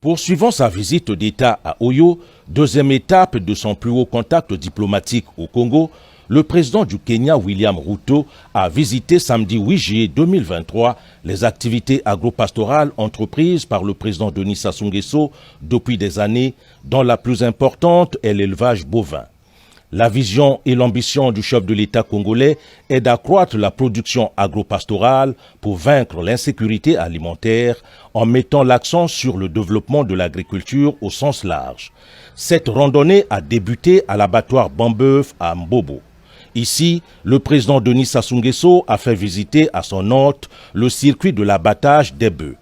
Poursuivant sa visite d'État à Oyo, deuxième étape de son plus haut contact diplomatique au Congo, le président du Kenya, William Ruto, a visité samedi 8 juillet 2023 les activités agro-pastorales entreprises par le président Denis Sassou Nguesso depuis des années, dont la plus importante est l'élevage bovin. La vision et l'ambition du chef de l'État congolais est d'accroître la production agro-pastorale pour vaincre l'insécurité alimentaire en mettant l'accent sur le développement de l'agriculture au sens large. Cette randonnée a débuté à l'abattoir Bambeuf à Mbobo. Ici, le président Denis Sassou Nguesso a fait visiter à son hôte le circuit de l'abattage des bœufs.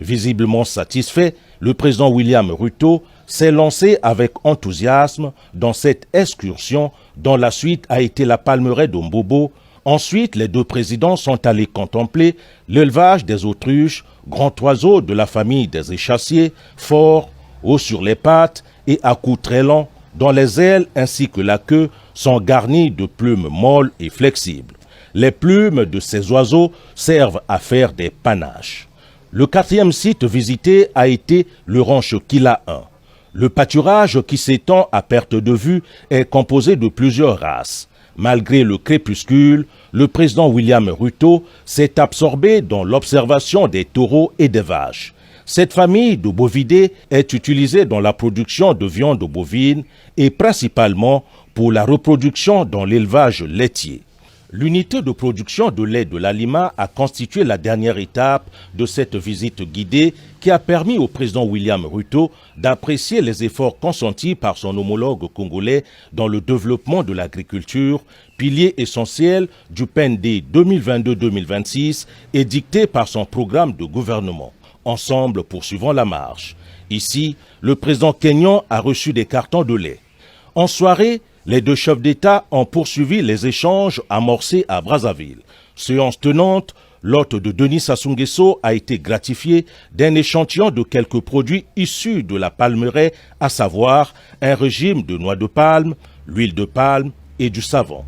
Visiblement satisfait, le président William Ruto s'est lancé avec enthousiasme dans cette excursion dont la suite a été la palmeraie de Mbobo. Ensuite, les deux présidents sont allés contempler l'élevage des autruches, grands oiseaux de la famille des échassiers, forts, hauts sur les pattes et à coups très longs, dont les ailes ainsi que la queue sont garnies de plumes molles et flexibles. Les plumes de ces oiseaux servent à faire des panaches. Le quatrième site visité a été le ranch Kila 1. Le pâturage qui s'étend à perte de vue est composé de plusieurs races. Malgré le crépuscule, le président William Ruto s'est absorbé dans l'observation des taureaux et des vaches. Cette famille de bovidés est utilisée dans la production de viande bovine et principalement pour la reproduction dans l'élevage laitier. L'unité de production de lait de l'Alima a constitué la dernière étape de cette visite guidée qui a permis au président William Ruto d'apprécier les efforts consentis par son homologue congolais dans le développement de l'agriculture, pilier essentiel du PND 2022-2026 et dicté par son programme de gouvernement. Ensemble, poursuivant la marche. Ici, le président kenyan a reçu des cartons de lait. En soirée, les deux chefs d'État ont poursuivi les échanges amorcés à Brazzaville. Séance tenante, l'hôte de Denis Sassou Nguesso a été gratifié d'un échantillon de quelques produits issus de la palmeraie, à savoir un régime de noix de palme, l'huile de palme et du savon.